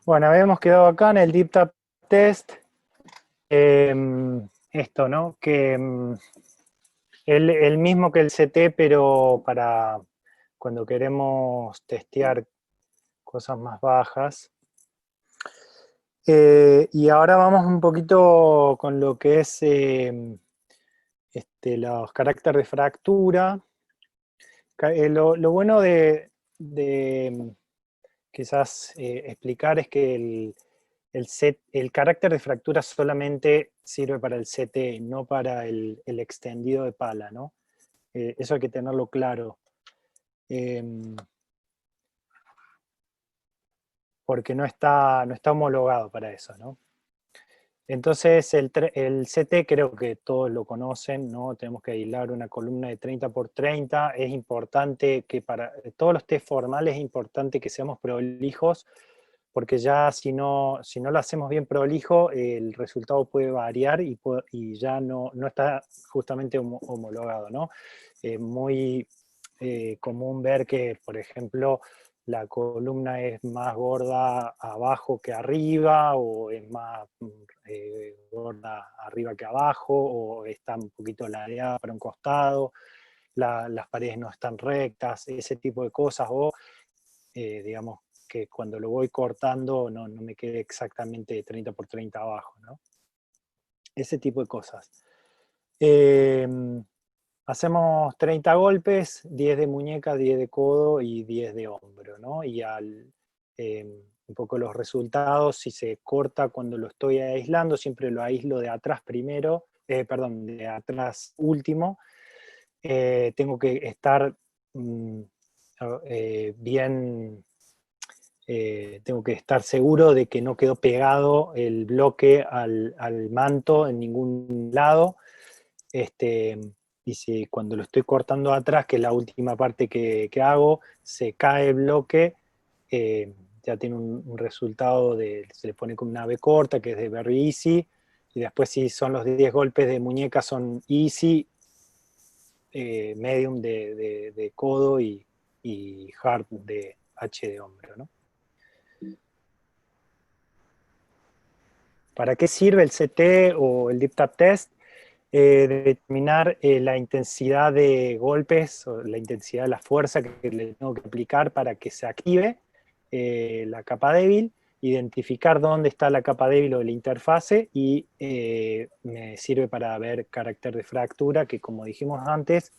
Bueno, habíamos quedado acá en el Deep Tap Test. Esto, ¿no? Que el mismo que el CT, pero para cuando queremos testear cosas más bajas. Y ahora vamos un poquito con lo que es los caracteres de fractura. Lo bueno de quizás explicar es que el carácter de fractura solamente sirve para el CT, no para el extendido de pala, ¿no? Eso hay que tenerlo claro. Porque no está homologado para eso, ¿no? Entonces el CT creo que todos lo conocen, ¿no? Tenemos que aislar una columna de 30 por 30. Es importante que para todos los test formales es importante que seamos prolijos, porque ya si no lo hacemos bien prolijo, el resultado puede variar y ya no está justamente homologado, ¿no? Muy común ver que, por ejemplo, la columna es más gorda abajo que arriba, o es más gorda arriba que abajo, o está un poquito ladeada para un costado, las paredes no están rectas, ese tipo de cosas, o digamos que cuando lo voy cortando no me quede exactamente 30 por 30 abajo, ¿no? Ese tipo de cosas. Hacemos 30 golpes, 10 de muñeca, 10 de codo y 10 de hombro, ¿no? Y un poco los resultados, si se corta cuando lo estoy aislando, siempre lo aíslo de atrás primero, perdón, de atrás último. Tengo que estar bien, tengo que estar seguro de que no quedó pegado el bloque al manto en ningún lado. Y si cuando lo estoy cortando atrás, que es la última parte que hago, se cae el bloque, ya tiene un resultado se le pone con una B corta, que es de very easy, y después si son los 10 golpes de muñeca son easy, medium de codo y hard de H de hombro, ¿no? ¿Para qué sirve el CT o el Deep Tap Test? Determinar la intensidad de golpes o la intensidad de la fuerza que le tengo que aplicar para que se active la capa débil, identificar dónde está la capa débil o la interfase, y me sirve para ver carácter de fractura, que como dijimos antes,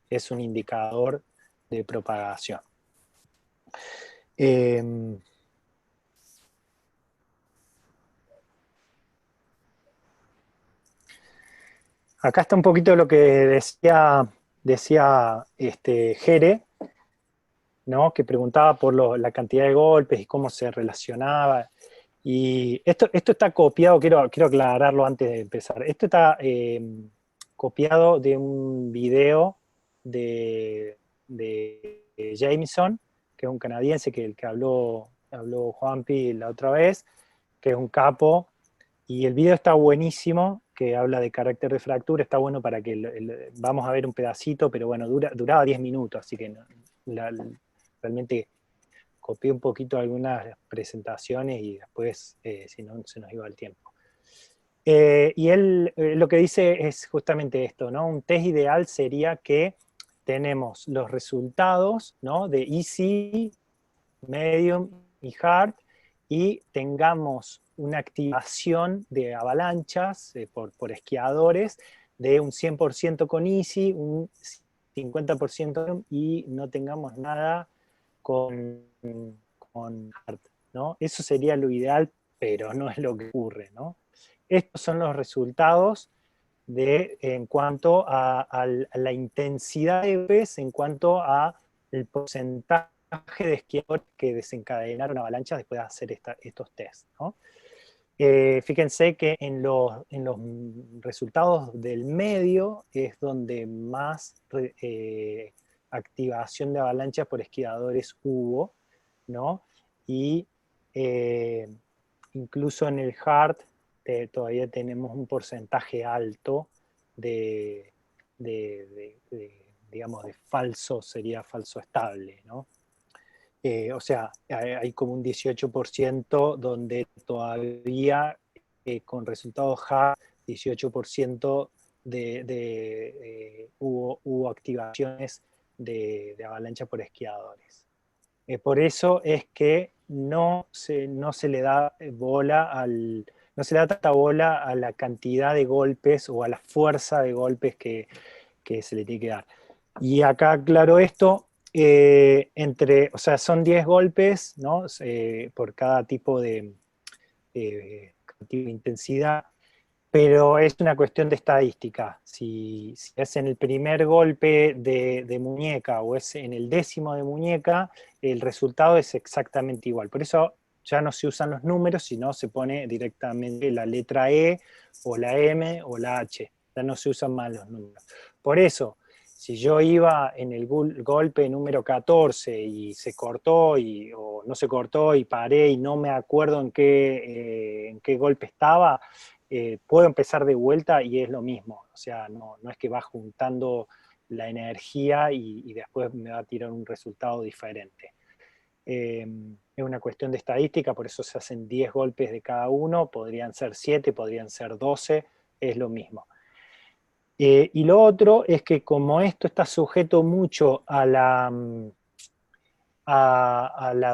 es un indicador de propagación. Acá está un poquito lo que decía Jere, ¿no? Que preguntaba por la cantidad de golpes y cómo se relacionaba. Y esto está copiado, quiero aclararlo antes de empezar. Esto está copiado de un video de Jameson, que es un canadiense que habló Juanpi la otra vez, que es un capo, y el video está buenísimo, que habla de carácter de fractura. Está bueno para que vamos a ver un pedacito, pero bueno, duraba 10 minutos, así que realmente copié un poquito algunas presentaciones y después, si no, se nos iba el tiempo. Y él lo que dice es justamente esto, ¿no? Un test ideal sería que tenemos los resultados, ¿no? De easy, medium y hard, y tengamos una activación de avalanchas por esquiadores de un 100% con easy, un 50% y no tengamos nada con hard, ¿no? Eso sería lo ideal, pero no es lo que ocurre, ¿no? Estos son los resultados en cuanto a la intensidad de golpes, en cuanto a el porcentaje de esquiadores que desencadenaron avalanchas después de hacer estos tests, ¿no? Fíjense que en los resultados del medio es donde más activación de avalanchas por esquiadores hubo, ¿no? Y eh, incluso en el hard todavía tenemos un porcentaje alto de, digamos, de falso, sería falso estable, ¿no? O sea, hay como un 18% donde todavía con resultados hard, 18% hubo activaciones de avalancha por esquiadores. Por eso es que no se le da no se le da tanta bola a la cantidad de golpes o a la fuerza de golpes que se le tiene que dar. Y acá aclaro esto, o sea, son 10 golpes, ¿no? Por cada tipo de intensidad, pero es una cuestión de estadística. Si es en el primer golpe de muñeca o es en el 10º de muñeca, el resultado es exactamente igual. Por eso ya no se usan los números, sino se pone directamente la letra E o la M o la H. Ya no se usan más los números. Por eso, si yo iba en el golpe número 14 y se cortó o no se cortó y paré y no me acuerdo en qué golpe estaba, puedo empezar de vuelta y es lo mismo. O sea, no es que va juntando la energía y después me va a tirar un resultado diferente. Es una cuestión de estadística, por eso se hacen 10 golpes de cada uno, podrían ser 7, podrían ser 12, es lo mismo. Y lo otro es que como esto está sujeto mucho a la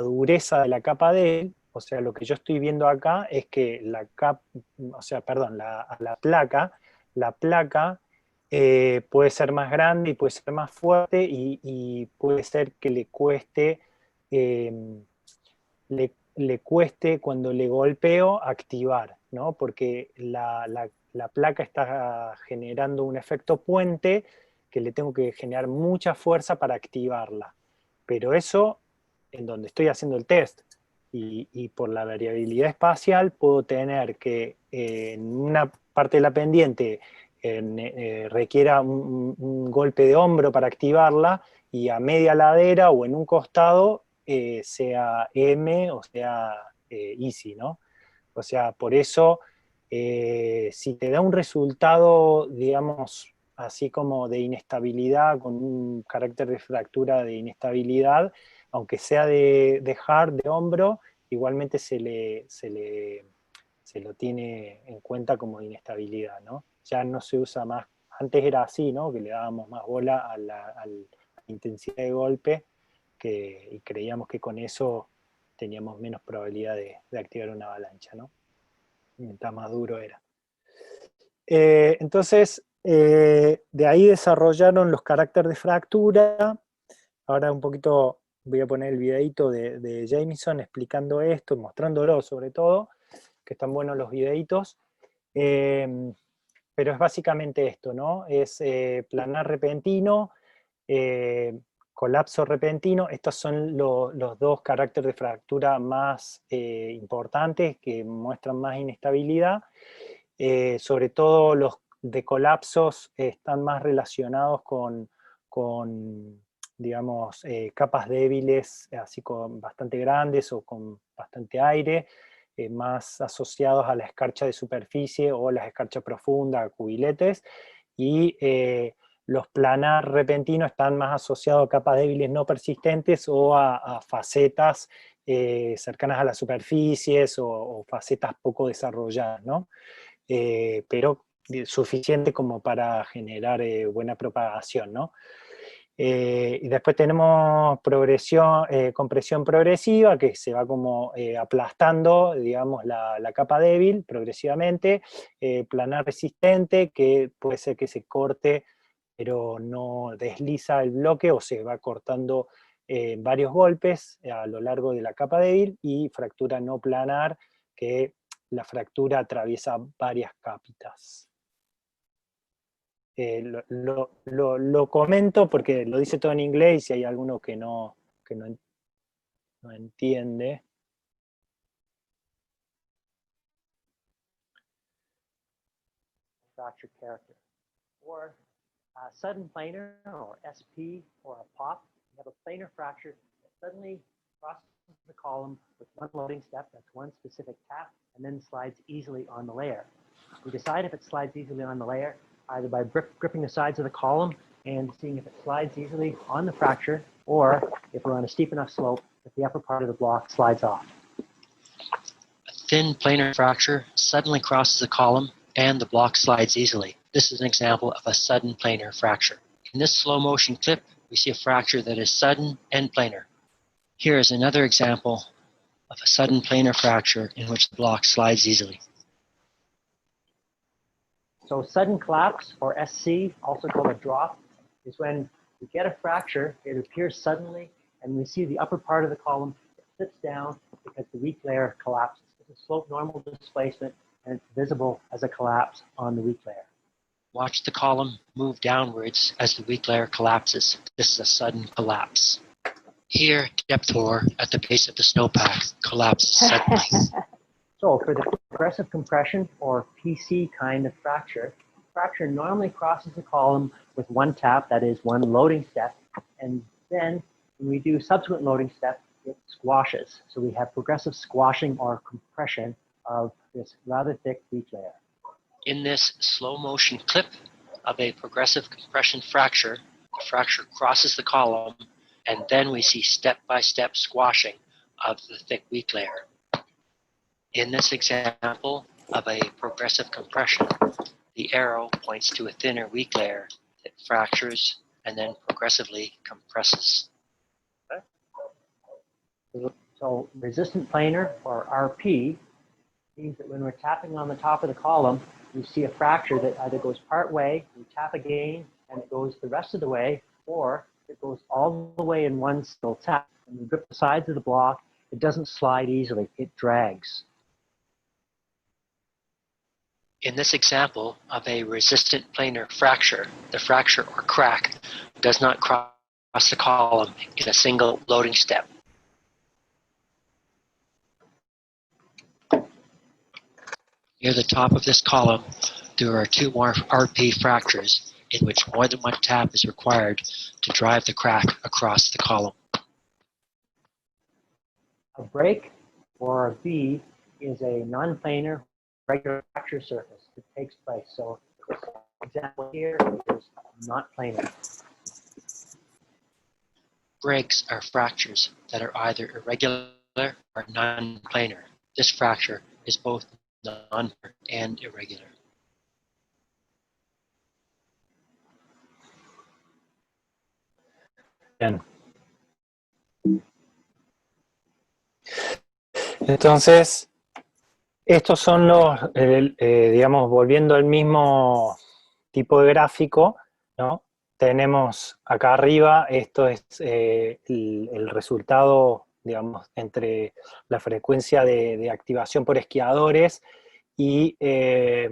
dureza de la capa débil, o sea, lo que yo estoy viendo acá es que a la placa puede ser más grande y puede ser más fuerte y puede ser que eh, le cueste cuando le golpeo activar, ¿no? Porque la placa está generando un efecto puente que le tengo que generar mucha fuerza para activarla. Pero eso en donde estoy haciendo el test. Y por la variabilidad espacial puedo tener que en una parte de la pendiente requiera un golpe de hombro para activarla y a media ladera o en un costado sea M o sea easy, ¿no? O sea, por eso si te da un resultado, digamos, así como de inestabilidad, con un carácter de fractura de inestabilidad, aunque sea de hard, de hombro, igualmente se lo tiene en cuenta como inestabilidad, ¿no? Ya no se usa más, antes era así, ¿no? Que le dábamos más bola a la intensidad de golpe y creíamos que con eso teníamos menos probabilidad de activar una avalancha, ¿no? Mientras más duro era. Entonces, de ahí desarrollaron los caracteres de fractura. Ahora un poquito voy a poner el videito de Jamieson explicando esto, mostrándolo sobre todo, que están buenos los videitos. Pero es básicamente esto, ¿no? Es planar repentino, colapso repentino. Estos son los dos caracteres de fractura más importantes que muestran más inestabilidad. Sobre todo los de colapsos están más relacionados con digamos, capas débiles, así con bastante grandes o con bastante aire, más asociados a la escarcha de superficie o la escarcha profunda, cubiletes, y los planar repentinos están más asociados a capas débiles no persistentes o a facetas cercanas a las superficies o facetas poco desarrolladas, ¿no? Pero suficiente como para generar buena propagación, ¿no? Y después tenemos compresión progresiva, que se va como aplastando, digamos, la capa débil progresivamente, planar resistente, que puede ser que se corte, pero no desliza el bloque o se va cortando varios golpes a lo largo de la capa débil, y fractura no planar, que la fractura atraviesa varias capitas. Lo comento porque lo dice todo en inglés y si hay alguno que no entiende. Fracture character. Or sudden planar, or SP, or a POP. You have a planar fracture that suddenly crosses the column with one loading step, that's one specific tap, and then slides easily on the layer. We decide if it slides easily on the layer either by gripping the sides of the column and seeing if it slides easily on the fracture, or if we're on a steep enough slope if the upper part of the block slides off. A thin planar fracture suddenly crosses a column and the block slides easily. This is an example of a sudden planar fracture. In this slow motion clip, we see a fracture that is sudden and planar. Here is another example of a sudden planar fracture in which the block slides easily. So sudden collapse, or SC, also called a drop, is when we get a fracture, it appears suddenly, and we see the upper part of the column slips down because the weak layer collapses. It's a slope normal displacement, and it's visible as a collapse on the weak layer. Watch the column move downwards as the weak layer collapses. This is a sudden collapse. Here, depth ore at the base of the snowpack collapses suddenly. So for the progressive compression, or PC kind of fracture, fracture normally crosses the column with one tap, that is one loading step, and then when we do subsequent loading step, it squashes. So we have progressive squashing or compression of this rather thick weak layer. In this slow motion clip of a progressive compression fracture, the fracture crosses the column, and then we see step-by-step squashing of the thick weak layer. In this example of a progressive compression, the arrow points to a thinner weak layer that fractures and then progressively compresses. So resistant planar, or RP, means that when we're tapping on the top of the column, we see a fracture that either goes part way, we tap again, and it goes the rest of the way, or it goes all the way in one single tap. When we grip the sides of the block, it doesn't slide easily, it drags. In this example of a resistant planar fracture, the fracture or crack does not cross the column in a single loading step. Near the top of this column, there are two more RP fractures in which more than one tap is required to drive the crack across the column. A break, or a B, is a non-planar regular fracture surface that takes place. So this example here is not planar. Breaks are fractures that are either irregular or non-planar. This fracture is both non and irregular. Bien. Entonces, estos son los, digamos, volviendo al mismo tipo de gráfico, ¿no? Tenemos acá arriba, esto es el resultado, digamos, entre la frecuencia de activación por esquiadores y, a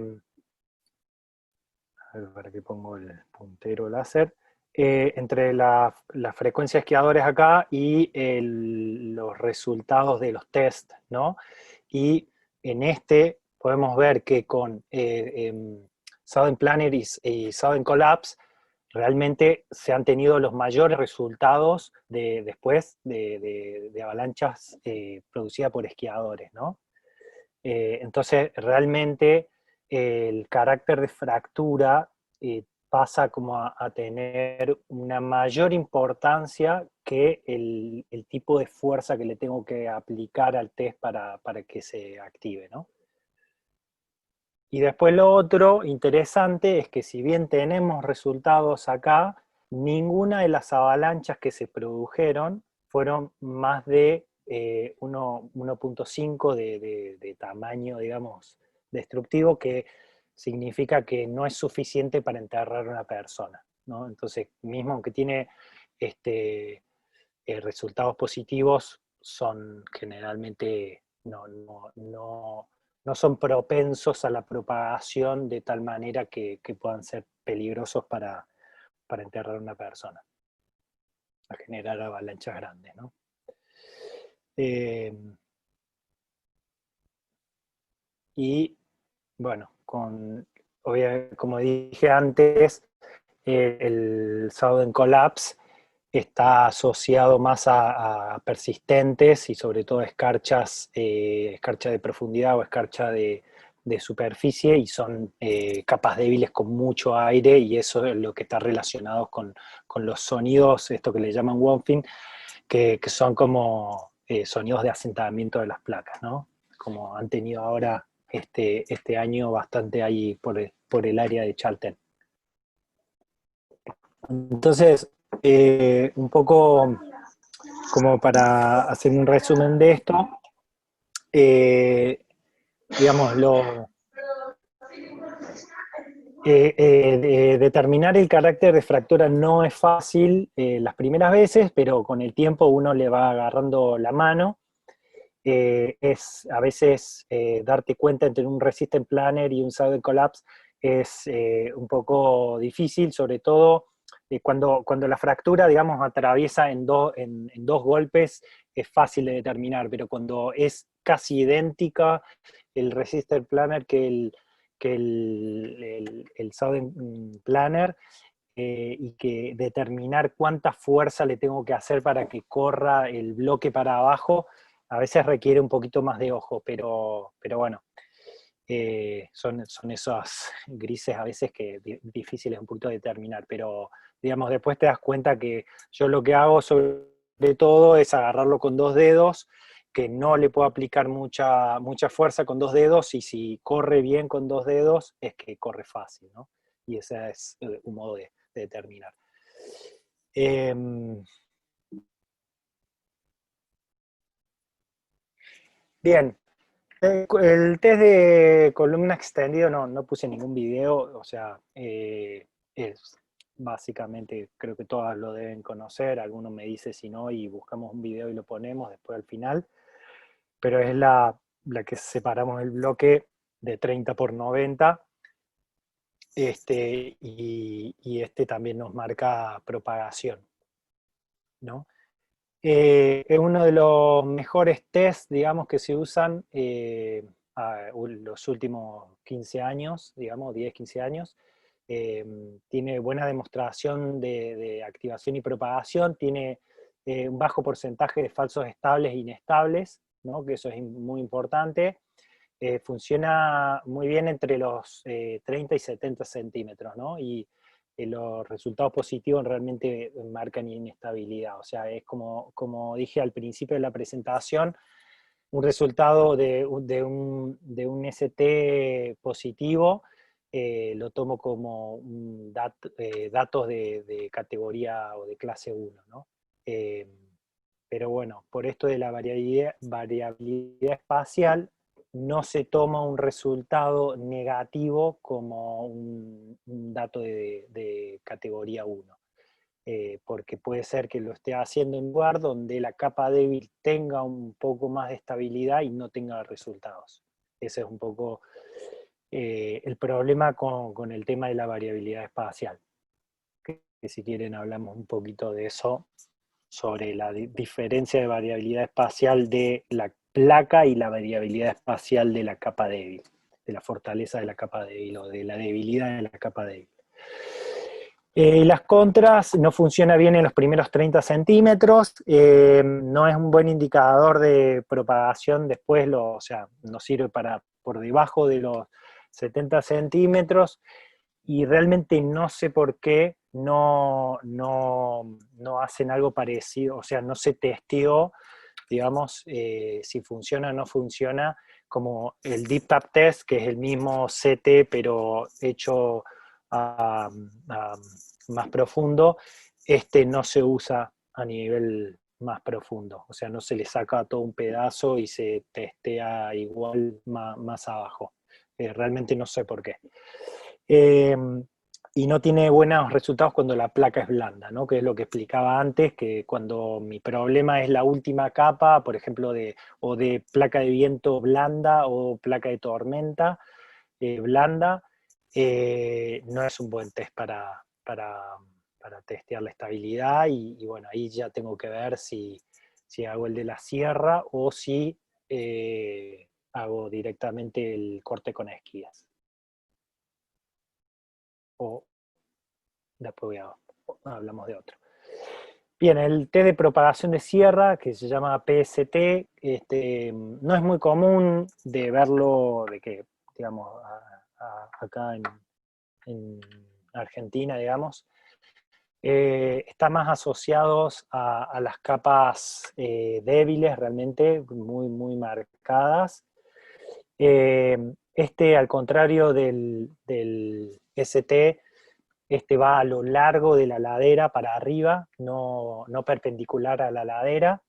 ver, para que pongo el puntero láser, entre la frecuencia de esquiadores acá y los resultados de los test, ¿no? Y en este podemos ver que con Sudden Planar y Sudden Collapse realmente se han tenido los mayores resultados después de avalanchas producidas por esquiadores, ¿no? Entonces realmente el carácter de fractura pasa como a tener una mayor importancia que el tipo de fuerza que le tengo que aplicar al test para que se active, ¿no? Y después lo otro interesante es que si bien tenemos resultados acá, ninguna de las avalanchas que se produjeron fueron más de 1.5 de tamaño, digamos, destructivo, que significa que no es suficiente para enterrar a una persona, ¿no? Entonces, mismo aunque tiene resultados positivos, son generalmente no son propensos a la propagación de tal manera que puedan ser peligrosos para enterrar a una persona, a generar avalanchas grandes, ¿no? Y bueno, como dije antes, el Sudden Collapse está asociado más a persistentes y sobre todo a escarchas, escarcha de profundidad o escarcha de de superficie y son capas débiles con mucho aire, y eso es lo que está relacionado con los sonidos, esto que le llaman womping, que son como sonidos de asentamiento de las placas, ¿no? Como han tenido ahora este año bastante ahí por el área de Chaltén. Entonces, un poco como para hacer un resumen de esto, digamos, determinar el carácter de fractura no es fácil las primeras veces, pero con el tiempo uno le va agarrando la mano. Es a veces darte cuenta entre un resistant planner y un sudden collapse es un poco difícil, sobre todo cuando la fractura, digamos, atraviesa en dos golpes, es fácil de determinar, pero cuando es casi idéntica el resistant planner que el sudden planner, y que determinar cuánta fuerza le tengo que hacer para que corra el bloque para abajo, a veces requiere un poquito más de ojo, pero bueno, son esos grises a veces que difíciles un poquito de determinar, pero digamos, después te das cuenta que yo lo que hago sobre todo es agarrarlo con dos dedos, que no le puedo aplicar mucha fuerza con dos dedos, y si corre bien con dos dedos es que corre fácil, ¿no? Y ese es un modo de determinar. Bien, el test de columna extendido no puse ningún video, o sea, es básicamente, creo que todas lo deben conocer, alguno me dice si no y buscamos un video y lo ponemos después al final, pero es la que separamos el bloque de 30 por 90, y también nos marca propagación, ¿no? Es uno de los mejores tests, digamos, que se usan los últimos 15 años, digamos, 10, 15 años. Tiene buena demostración de activación y propagación, tiene un bajo porcentaje de falsos estables e inestables, ¿no? Que eso es muy importante. Funciona muy bien entre los 30 y 70 centímetros, ¿no? Y los resultados positivos realmente marcan inestabilidad. O sea, es como dije al principio de la presentación, un resultado de un ST positivo, lo tomo como datos de categoría o de clase 1, ¿no? Pero bueno, por esto de la variabilidad espacial, no se toma un resultado negativo como un dato de categoría 1, porque puede ser que lo esté haciendo en un lugar donde la capa débil tenga un poco más de estabilidad y no tenga resultados. Ese es un poco el problema con el tema de la variabilidad espacial. Que si quieren hablamos un poquito de eso, sobre la diferencia de variabilidad espacial de la placa y la variabilidad espacial de la capa débil, de la fortaleza de la capa débil o de la debilidad de la capa débil. Las contras, no funciona bien en los primeros 30 centímetros, no es un buen indicador de propagación después, o sea, no sirve para por debajo de los 70 centímetros, y realmente no sé por qué no hacen algo parecido, o sea, no se testeó, digamos, si funciona o no funciona, como el Deep Tap Test, que es el mismo CT, pero hecho más profundo. No se usa a nivel más profundo, o sea, no se le saca todo un pedazo y se testea igual más abajo. Realmente no sé por qué. Y no tiene buenos resultados cuando la placa es blanda, ¿no? Que es lo que explicaba antes, que cuando mi problema es la última capa, por ejemplo, o de placa de viento blanda o placa de tormenta blanda, no es un buen test para testear la estabilidad, y bueno, ahí ya tengo que ver si hago el de la sierra o si hago directamente el corte con esquías. O después hablamos de otro. Bien, el test de propagación de sierra, que se llama PST, no es muy común de verlo, de que digamos, acá en Argentina, digamos, están más asociados a las capas débiles, realmente, muy, muy marcadas. Al contrario del ST, va a lo largo de la ladera para arriba, no perpendicular a la ladera.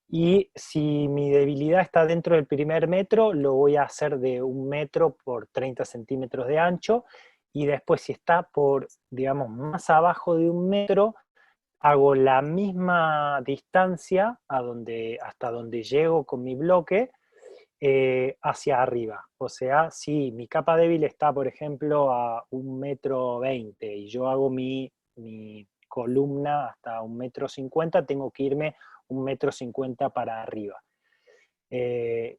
Y si mi debilidad está dentro del primer metro, lo voy a hacer de 1 metro por 30 centímetros de ancho. Y después, si está por, digamos, más abajo de 1 metro, hago la misma distancia hasta donde llego con mi bloque, hacia arriba. O sea, si mi capa débil está, por ejemplo, a 1,20 m y yo hago mi columna hasta 1,50 m, tengo que irme 1,50 m para arriba. Esa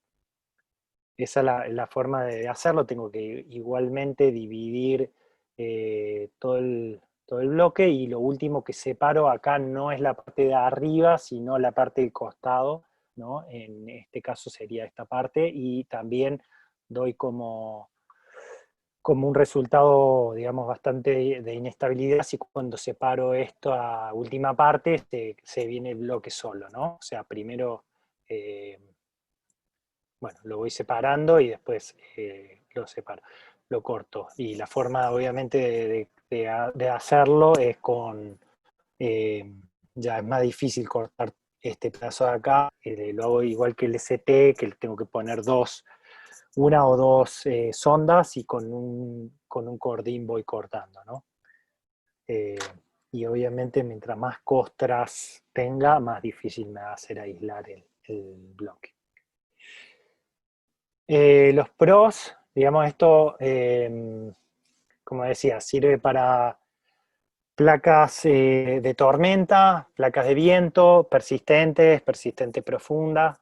es la forma de hacerlo. Tengo que igualmente dividir todo el bloque, y lo último que separo acá no es la parte de arriba, sino la parte del costado, ¿no? En este caso sería esta parte, y también doy como un resultado, digamos, bastante de inestabilidad si cuando separo esto a última parte se viene el bloque solo, ¿no? O sea, primero, bueno, lo voy separando y después lo separo, lo corto. Y la forma, obviamente, de hacerlo es con, ya es más difícil cortar este pedazo de acá, lo hago igual que el ST, que le tengo que poner una o dos sondas, y con un cordín voy cortando, ¿no? Y obviamente mientras más costras tenga, más difícil me va a hacer aislar el bloque. Los pros, digamos, esto, como decía, sirve para placas de tormenta, placas de viento, persistente profunda.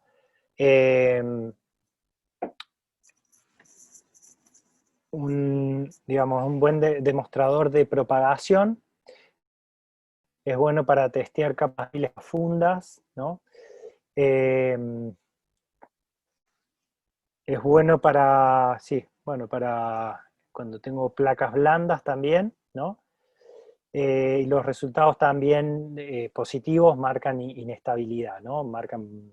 Digamos, un buen demostrador de propagación. Es bueno para testear capas débiles profundas, ¿no? Es bueno para, sí, bueno, para cuando tengo placas blandas también, ¿no? Y los resultados también positivos marcan inestabilidad, ¿no? Marcan,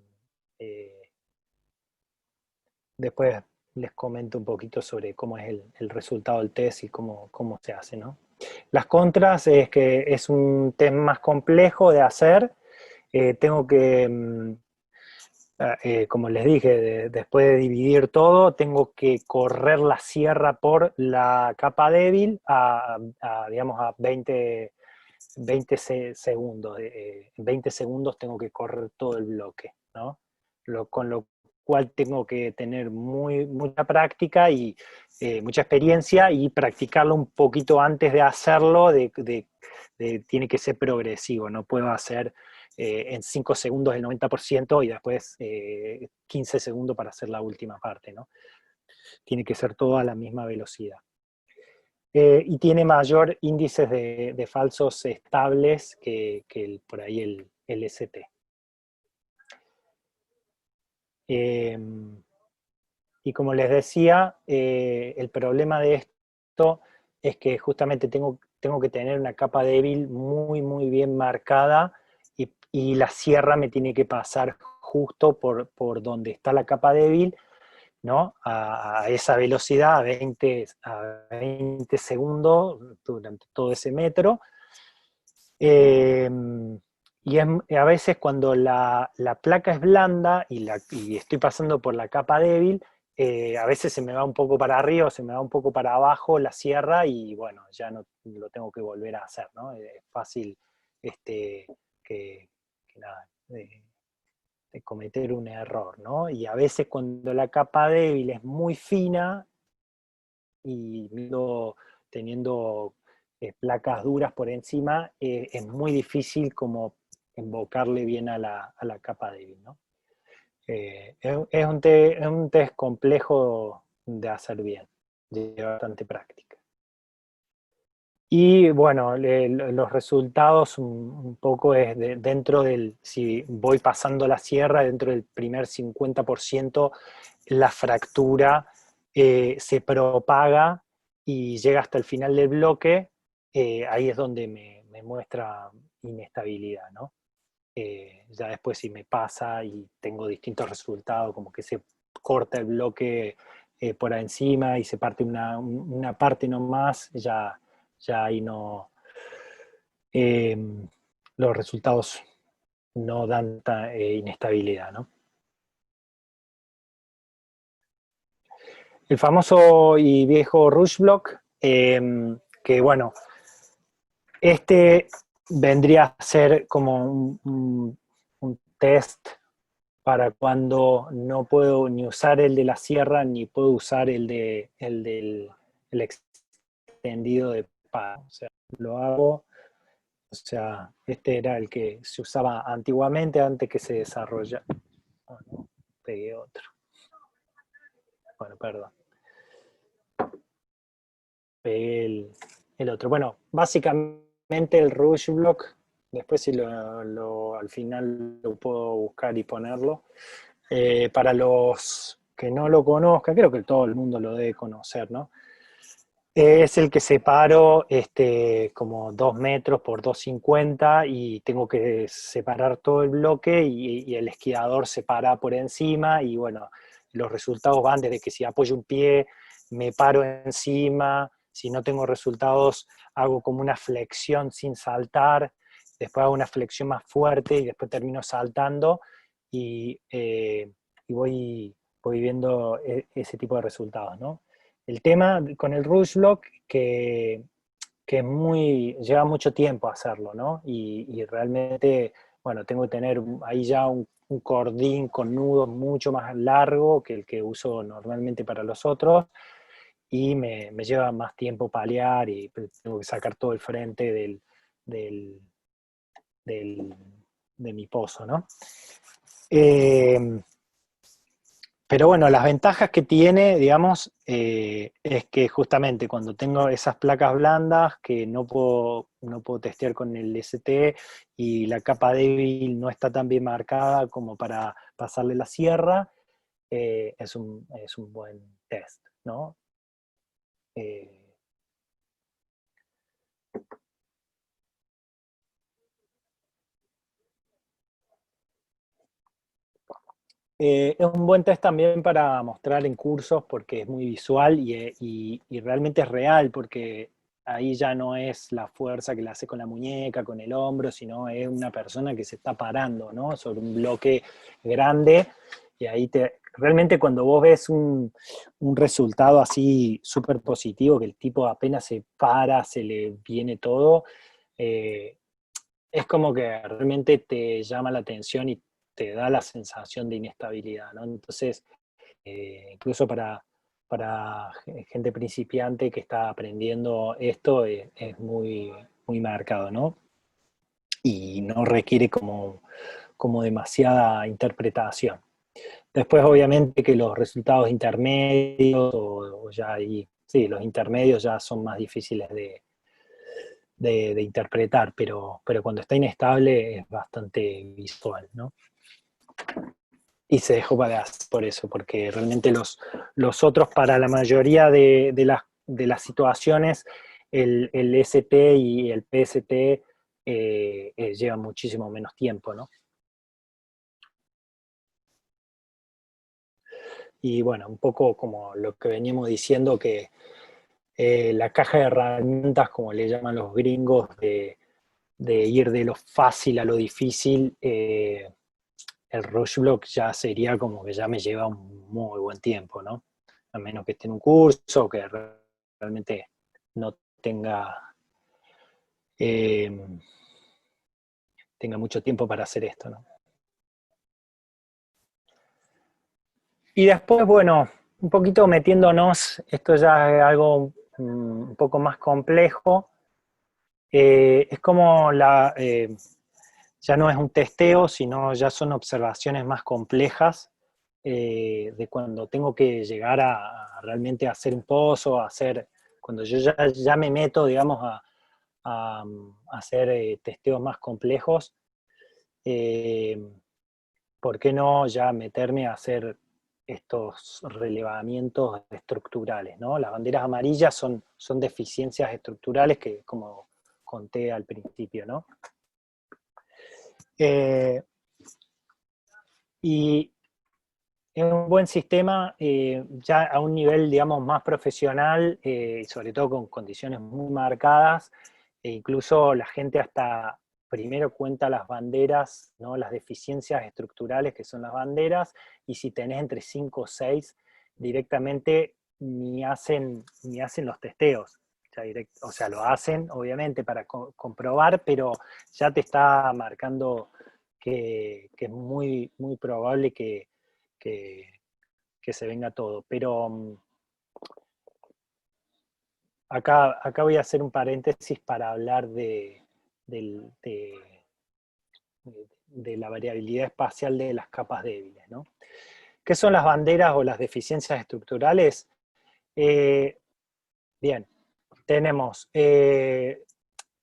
después les comento un poquito sobre cómo es el resultado del test y cómo se hace, ¿no? Las contras es que es un test más complejo de hacer. Tengo que, como les dije, después de dividir todo, tengo que correr la sierra por la capa débil digamos, a 20 segundos. En 20 segundos tengo que correr todo el bloque, ¿no? Con lo cual tengo que tener mucha práctica y mucha experiencia, y practicarlo un poquito antes de hacerlo. Tiene que ser progresivo, no puedo hacer en 5 segundos el 90% y después 15 segundos para hacer la última parte, ¿no? Tiene que ser todo a la misma velocidad. Y tiene mayor índices de falsos estables que por ahí el ST. Y como les decía, el problema de esto es que justamente tengo que tener una capa débil muy, muy bien marcada, y la sierra me tiene que pasar justo por donde está la capa débil, ¿no? A esa velocidad, a 20 segundos durante todo ese metro. Y a veces cuando la placa es blanda y estoy pasando por la capa débil, a veces se me va un poco para arriba o se me va un poco para abajo la sierra, y bueno, ya no lo tengo que volver a hacer, ¿no? Es fácil que nada, de cometer un error, ¿no? Y a veces cuando la capa débil es muy fina y teniendo placas duras por encima, es muy difícil como invocarle bien a la capa débil, ¿no? Es un test complejo de hacer bien, lleva bastante práctica. Y bueno, los resultados un poco es dentro si voy pasando la sierra, dentro del primer 50%, la fractura se propaga y llega hasta el final del bloque, ahí es donde me muestra inestabilidad, ¿no? Ya después si me pasa y tengo distintos resultados, como que se corta el bloque por encima y se parte una parte nomás, ya ahí no, eh, los resultados no dan inestabilidad, ¿no? El famoso y viejo Rush Block, que bueno, este vendría a ser como un test para cuando no puedo ni usar el de la sierra ni puedo usar el extendido de pala. O sea, lo hago, o sea, este era el que se usaba antiguamente antes que se desarrollara. Oh, no, pegué otro. Bueno, perdón. Pegué el otro. Bueno, básicamente el Rush Block, después si al final lo puedo buscar y ponerlo. Para los que no lo conozcan, creo que todo el mundo lo debe conocer, ¿no? Es el que separo como 2 metros por 2,50 y tengo que separar todo el bloque y el esquiador se para por encima y bueno, los resultados van desde que si apoyo un pie, me paro encima, si no tengo resultados hago como una flexión sin saltar, después hago una flexión más fuerte y después termino saltando y, voy viendo ese tipo de resultados, ¿no? El tema con el Rush Block que lleva mucho tiempo hacerlo, ¿no? Y realmente, bueno, tengo que tener ahí ya un cordín con nudos mucho más largo que el que uso normalmente para los otros, y me lleva más tiempo palear y tengo que sacar todo el frente del, del- de mi pozo, ¿no? Eh, Pero bueno, las ventajas que tiene, digamos, es que justamente cuando tengo esas placas blandas que no puedo testear con el ST y la capa débil no está tan bien marcada como para pasarle la sierra, es un buen test, ¿no? Eh, es un buen test también para mostrar en cursos porque es muy visual y realmente es real porque ahí ya no es la fuerza que la hace con la muñeca, con el hombro, sino es una persona que se está parando, ¿no? Sobre un bloque grande y ahí realmente cuando vos ves un resultado así súper positivo, que el tipo apenas se para, se le viene todo, eh, es como que realmente te llama la atención y te da la sensación de inestabilidad, ¿no? Entonces, incluso para gente principiante que está aprendiendo esto, es muy, muy marcado, ¿no? Y no requiere como demasiada interpretación. Después, obviamente, que los resultados intermedios, o ya ahí, sí, los intermedios ya son más difíciles de interpretar, pero cuando está inestable es bastante visual, ¿no? Y se dejó para por eso, porque realmente los otros, para la mayoría de las situaciones, el ST y el PST llevan muchísimo menos tiempo, ¿no? Y bueno, un poco como lo que veníamos diciendo, que la caja de herramientas, como le llaman los gringos, de ir de lo fácil a lo difícil, el rush block ya sería como que ya me lleva un muy buen tiempo, ¿no? A menos que esté en un curso, que realmente no eh, tenga mucho tiempo para hacer esto, ¿no? Y después, bueno, un poquito metiéndonos, esto ya es algo un poco más complejo, es como ya no es un testeo, sino ya son observaciones más complejas de cuando tengo que llegar a realmente hacer un pozo, cuando yo ya me meto, digamos, a hacer testeos más complejos, eh, ¿por qué no ya meterme a hacer estos relevamientos estructurales, ¿no? Las banderas amarillas son deficiencias estructurales que, como conté al principio, ¿no? Y es un buen sistema ya a un nivel, digamos, más profesional, sobre todo con condiciones muy marcadas, e incluso la gente hasta primero cuenta las banderas, ¿no? Las deficiencias estructurales que son las banderas, y si tenés entre 5 o 6, directamente ni hacen los testeos. O sea, lo hacen obviamente para comprobar, pero ya te está marcando que es muy, muy probable que se venga todo. Pero acá voy a hacer un paréntesis para hablar de la variabilidad espacial de las capas débiles, ¿no? ¿Qué son las banderas o las deficiencias estructurales? Bien, tenemos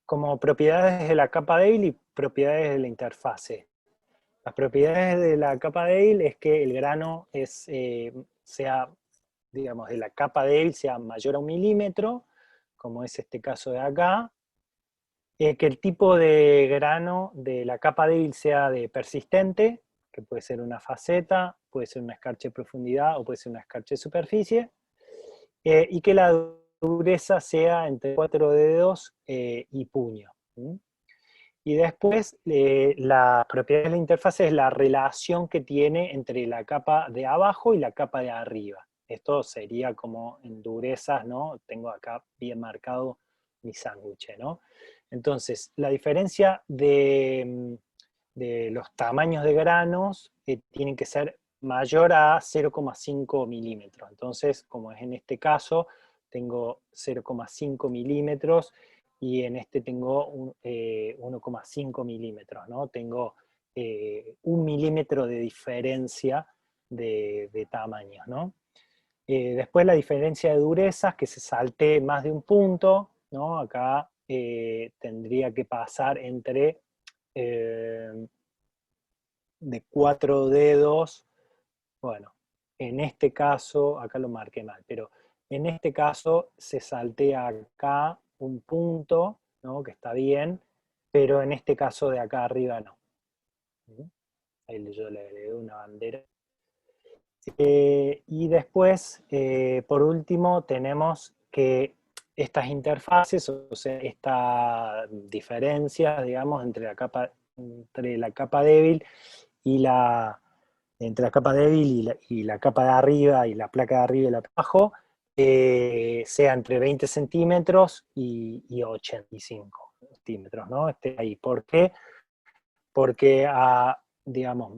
como propiedades de la capa débil y propiedades de la interfase. Las propiedades de la capa débil es que el grano sea, digamos, de la capa débil sea mayor a 1 milímetro, como es este caso de acá, que el tipo de grano de la capa débil sea de persistente, que puede ser una faceta, puede ser una escarcha de profundidad o puede ser una escarcha de superficie, y que la dureza sea entre 4 dedos y puño. Y después, la propiedad de la interfaz es la relación que tiene entre la capa de abajo y la capa de arriba. Esto sería como en durezas, ¿no? Tengo acá bien marcado mi sándwich, ¿no? Entonces, la diferencia de los tamaños de granos tienen que ser mayor a 0,5 milímetros. Entonces, como es en este caso, tengo 0,5 milímetros, y en este tengo 1,5 milímetros, ¿no? Tengo 1 milímetro de diferencia de tamaños, ¿no? Después la diferencia de durezas, que se salte más de un punto, ¿no? Acá tendría que pasar entre de 4 dedos, bueno, en este caso, acá lo marqué mal, pero en este caso se saltea acá un punto, ¿no? Que está bien, pero en este caso de acá arriba no. Ahí yo le agregué una bandera. Y después, por último, tenemos que estas interfaces, o sea, esta diferencia, digamos, entre la capa débil y entre la capa débil y la capa de arriba, y la placa de arriba y la de abajo, sea entre 20 centímetros y 85 centímetros, ¿no? Ahí. ¿Por qué? Porque digamos,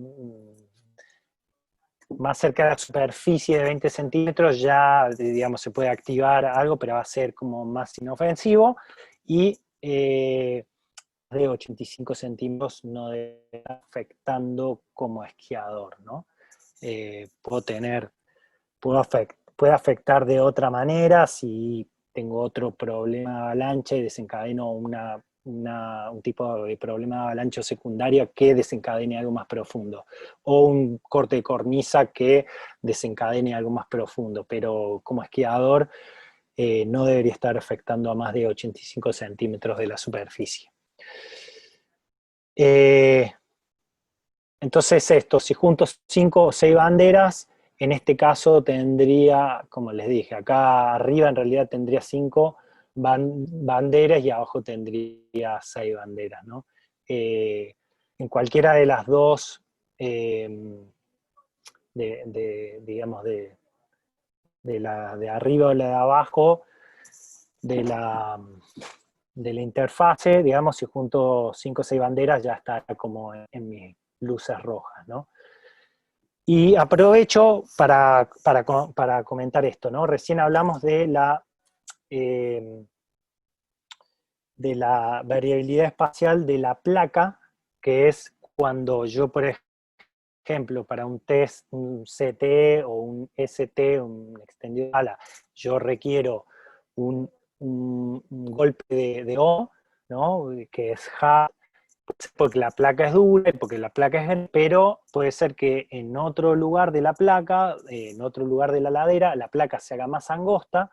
más cerca de la superficie de 20 centímetros ya, digamos, se puede activar algo, pero va a ser como más inofensivo, y de 85 centímetros no debe estar afectando como esquiador, ¿no? Puede afectar de otra manera si tengo otro problema de avalancha y desencadeno un tipo de problema de avalancha secundario que desencadene algo más profundo, o un corte de cornisa que desencadene algo más profundo, pero como esquiador no debería estar afectando a más de 85 centímetros de la superficie. Entonces esto, si junto 5 o 6 banderas, en este caso tendría, como les dije, acá arriba en realidad tendría 5 banderas y abajo tendría 6 banderas, ¿no? En cualquiera de las dos, digamos, de la de arriba o la de abajo, de la interfase, digamos, si junto 5 o 6 banderas ya está como en mis luces rojas, ¿no? Y aprovecho para comentar esto, ¿no? Recién hablamos de la variabilidad espacial de la placa, que es cuando yo, por ejemplo, para un test, un CT o un ST, un extendido de ala, yo requiero un golpe de O, ¿no? Que es HAT, porque la placa es dura, porque la placa es grande, pero puede ser que en otro lugar de la placa, en otro lugar de la ladera, la placa se haga más angosta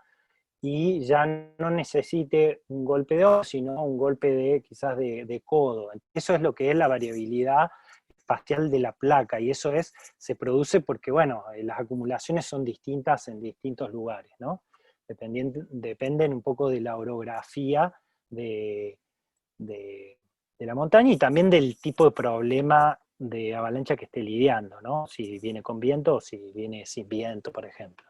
y ya no necesite un golpe de hombro, sino un golpe de quizás de codo. Eso es lo que es la variabilidad espacial de la placa, y eso se produce porque, bueno, las acumulaciones son distintas en distintos lugares, ¿no? Dependen un poco de la orografía de la montaña y también del tipo de problema de avalancha que esté lidiando, ¿no? Si viene con viento o si viene sin viento, por ejemplo.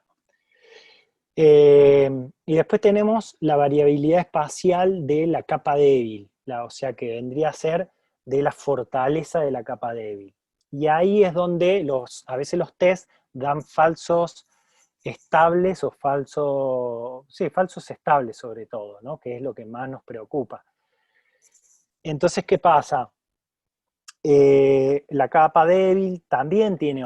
Y después tenemos la variabilidad espacial de la capa débil, o sea que vendría a ser de la fortaleza de la capa débil. Y ahí es donde a veces los test dan falsos estables o falsos estables sobre todo, ¿no? Que es lo que más nos preocupa. Entonces, ¿qué pasa? La capa débil también tiene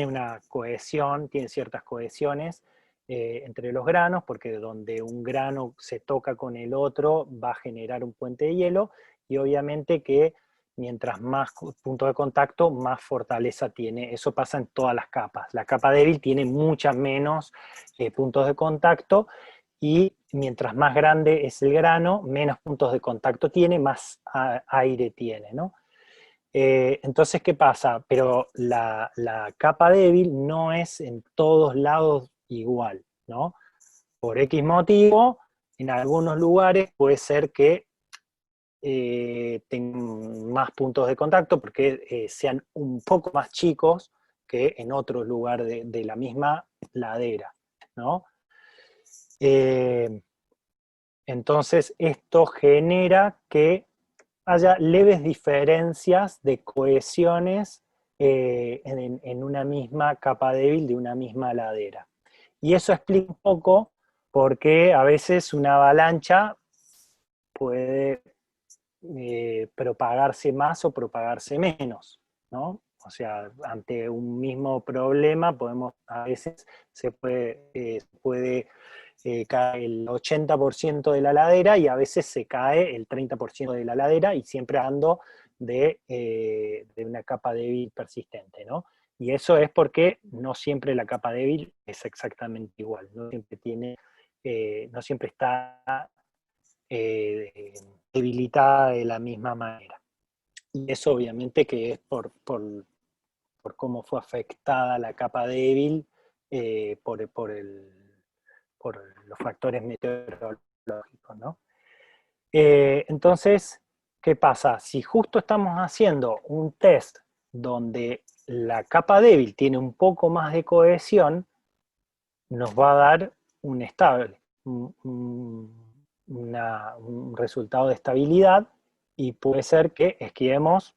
una cohesión, tiene ciertas cohesiones entre los granos, porque donde un grano se toca con el otro va a generar un puente de hielo, y obviamente que mientras más puntos de contacto, más fortaleza tiene. Eso pasa en todas las capas. La capa débil tiene muchas menos puntos de contacto, y mientras más grande es el grano, menos puntos de contacto tiene, más aire tiene, ¿no? Entonces, ¿qué pasa? Pero la capa débil no es en todos lados igual, ¿no? Por X motivo, en algunos lugares puede ser que tengan más puntos de contacto porque sean un poco más chicos que en otros lugares de la misma ladera, ¿no? Entonces, esto genera que haya leves diferencias de cohesiones en una misma capa débil de una misma ladera. Y eso explica un poco por qué a veces una avalancha puede propagarse más o propagarse menos, ¿no? O sea, ante un mismo problema a veces se puede cae el 80% de la ladera y a veces se cae el 30% de la ladera, y siempre hablando de una capa débil persistente, ¿no? Y eso es porque no siempre la capa débil es exactamente igual, no siempre está debilitada de la misma manera. Y eso obviamente que es por cómo fue afectada la capa débil por los factores meteorológicos, ¿no? Entonces, ¿qué pasa? Si justo estamos haciendo un test donde la capa débil tiene un poco más de cohesión, nos va a dar un estable, un resultado de estabilidad, y puede ser que esquiemos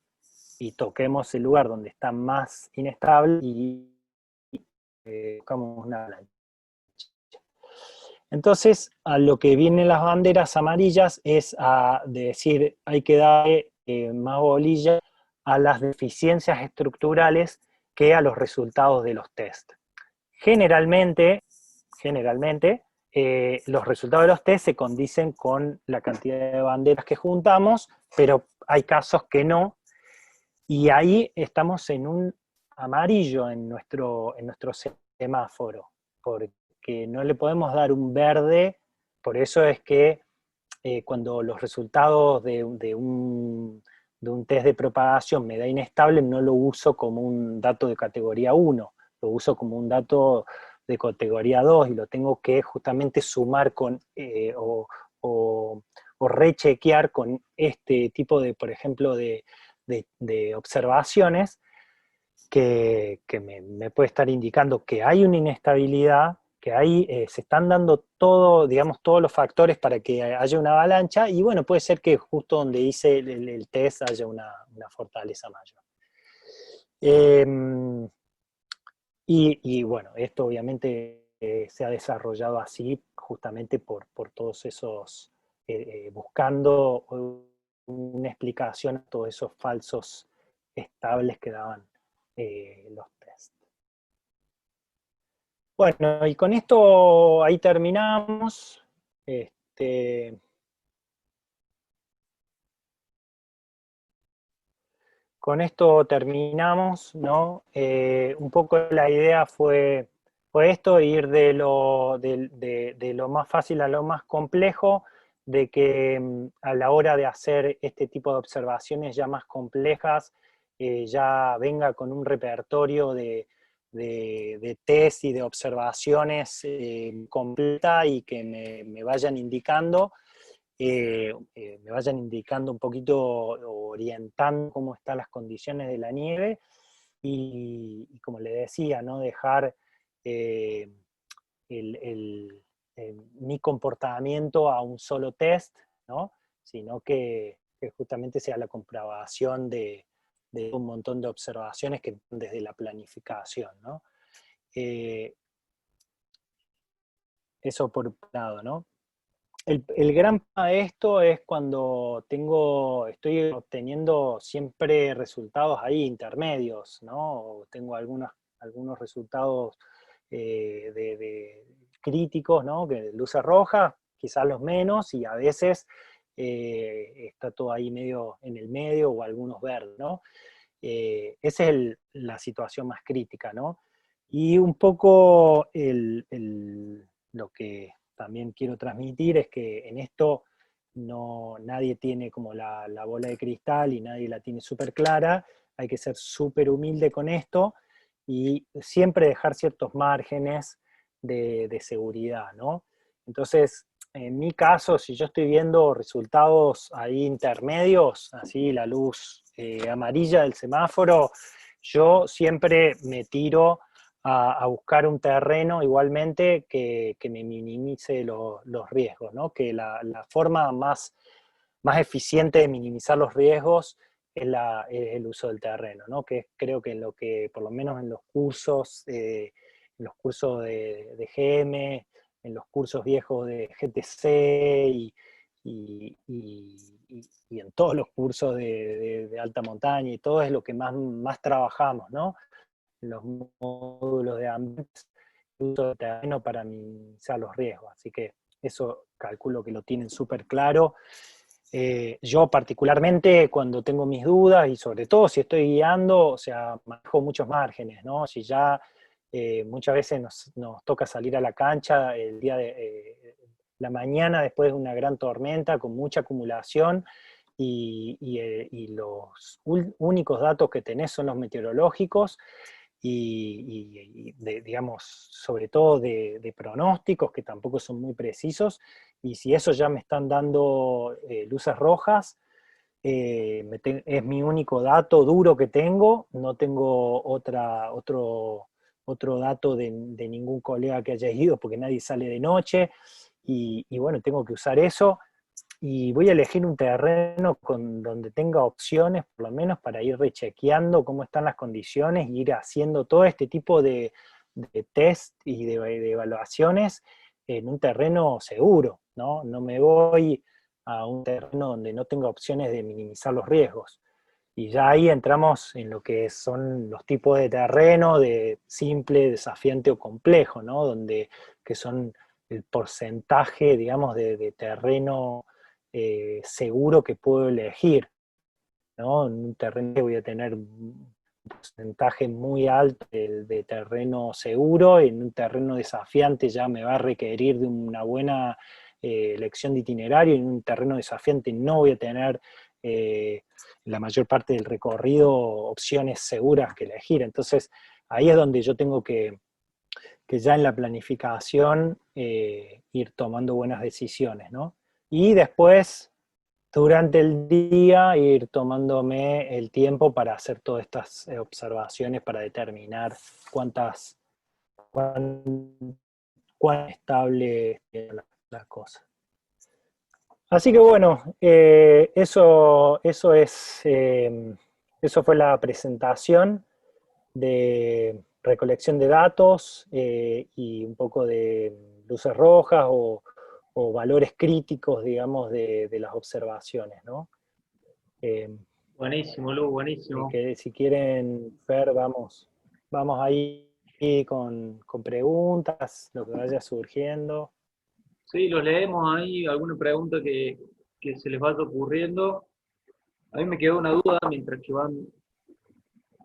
y toquemos el lugar donde está más inestable y buscamos una avalancha. Entonces, a lo que vienen las banderas amarillas es a decir, hay que darle más bolilla a las deficiencias estructurales que a los resultados de los test. Generalmente los resultados de los test se condicen con la cantidad de banderas que juntamos, pero hay casos que no, y ahí estamos en un amarillo en nuestro semáforo, porque no le podemos dar un verde. Por eso es que cuando los resultados de un test de propagación me da inestable, no lo uso como un dato de categoría 1, lo uso como un dato de categoría 2, y lo tengo que justamente sumar con o rechequear con este tipo de, por ejemplo, de observaciones que me puede estar indicando que hay una inestabilidad, que ahí se están dando digamos, todos los factores para que haya una avalancha, y bueno, puede ser que justo donde hice el test haya una fortaleza mayor. Y bueno, esto obviamente se ha desarrollado así justamente por todos esos, buscando una explicación a todos esos falsos estables que daban los test. Bueno, y con esto ahí terminamos. con esto terminamos, ¿no? Un poco la idea fue esto, ir de lo más fácil a lo más complejo, de que a la hora de hacer este tipo de observaciones ya más complejas, ya venga con un repertorio de test y de observaciones completa, y que me vayan indicando un poquito, orientando cómo están las condiciones de la nieve, y como le decía, no dejar eh, el, mi comportamiento a un solo test, ¿no? Sino que justamente sea la comprobación de un montón de observaciones que desde la planificación, ¿no? Eso por un lado, ¿no? El gran problema de esto es cuando estoy obteniendo siempre resultados ahí intermedios, ¿no? Tengo algunos resultados críticos, ¿no? Que de luces rojas, quizás los menos, y a veces está todo ahí medio en el medio, o algunos verdes, ¿no? Esa es la situación más crítica, ¿no? Y un poco lo que también quiero transmitir es que en esto nadie tiene como la bola de cristal, y nadie la tiene súper clara. Hay que ser súper humilde con esto, y siempre dejar ciertos márgenes de seguridad, ¿no? Entonces, en mi caso, si yo estoy viendo resultados ahí intermedios, así la luz amarilla del semáforo, yo siempre me tiro a buscar un terreno igualmente que me minimice los riesgos, ¿no? Que la forma más eficiente de minimizar los riesgos es el uso del terreno, ¿no? Que creo que en lo que, por lo menos en los cursos de GM, en los cursos viejos de GTC, y, y- y en todos los cursos de alta montaña, y todo es lo que más trabajamos, ¿no? Los módulos de ambiente, el uso de terreno para minimizar los riesgos. Así que eso calculo que lo tienen súper claro. Yo particularmente, cuando tengo mis dudas, y sobre todo si estoy guiando, o sea, manejo muchos márgenes, ¿no? Si ya muchas veces nos toca salir a la cancha el día de la mañana después de una gran tormenta con mucha acumulación, y los únicos datos que tenés son los meteorológicos, digamos, sobre todo de pronósticos que tampoco son muy precisos. Y si eso ya me están dando luces rojas, es mi único dato duro que tengo. No tengo otro dato de ningún colega que haya ido, porque nadie sale de noche, y bueno, tengo que usar eso. Y voy a elegir un terreno donde tenga opciones, por lo menos, para ir rechequeando cómo están las condiciones, y ir haciendo todo este tipo de test y de evaluaciones en un terreno seguro, ¿no? No me voy a un terreno donde no tenga opciones de minimizar los riesgos. Y ya ahí entramos en lo que son los tipos de terreno, de simple, desafiante o complejo, ¿no? Que son el porcentaje, digamos, de terreno seguro que puedo elegir, ¿no? En un terreno voy a tener un porcentaje muy alto de terreno seguro, y en un terreno desafiante ya me va a requerir de una buena elección de itinerario, y en un terreno desafiante no voy a tener la mayor parte del recorrido opciones seguras que elegir. Entonces, ahí es donde yo tengo que ya en la planificación ir tomando buenas decisiones, ¿no? Y después, durante el día, ir tomándome el tiempo para hacer todas estas observaciones, para determinar cuán, cuán estable es la cosa. Así que bueno, eso fue la presentación de recolección de datos, y un poco de luces rojas, o valores críticos, digamos, de las observaciones, ¿no? Eh, Buenísimo, Lu, buenísimo. que si quieren, Fer, vamos ahí con preguntas, lo que vaya surgiendo. Sí, los leemos ahí, alguna pregunta que se les vaya ocurriendo. A mí me quedó una duda mientras que van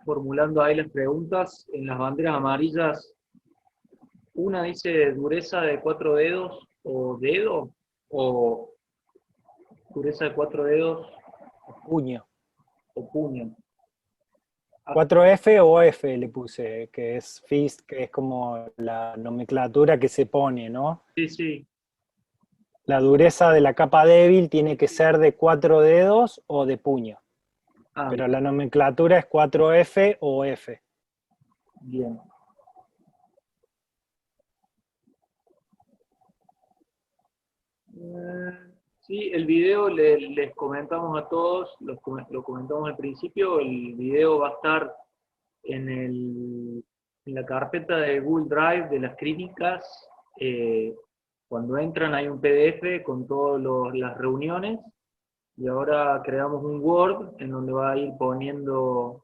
formulando ahí las preguntas. En las banderas amarillas, una dice dureza de 4 dedos o dedo, o dureza de 4 dedos Puño. o puño. 4F o F le puse, que es fist, que es como la nomenclatura que se pone, ¿no? Sí, sí. La dureza de la capa débil tiene que ser de 4 dedos o de puño. Ah, Pero la nomenclatura es 4F o F. bien. Sí, el video les comentamos a todos, lo comentamos al principio, el video va a estar en la carpeta de Google Drive de las clínicas. Cuando entran hay un PDF con todas las reuniones, y ahora creamos un Word en donde va a ir poniendo,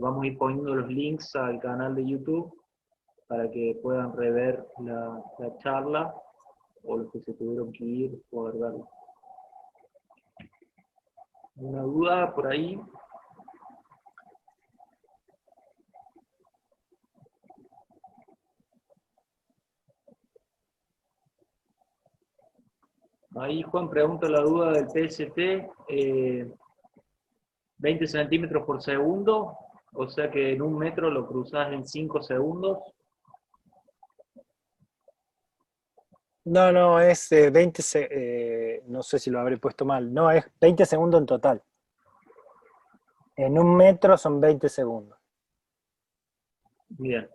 vamos a ir poniendo los links al canal de YouTube para que puedan rever la charla, o los que se tuvieron que ir, poder verlo. ¿Una duda por ahí? Ahí Juan pregunta la duda del PST, 20 centímetros por segundo, o sea que en 1 metro lo cruzás en 5 segundos. No, es 20, no sé si lo habré puesto mal, no, es 20 segundos en total. En 1 metro son 20 segundos. Bien.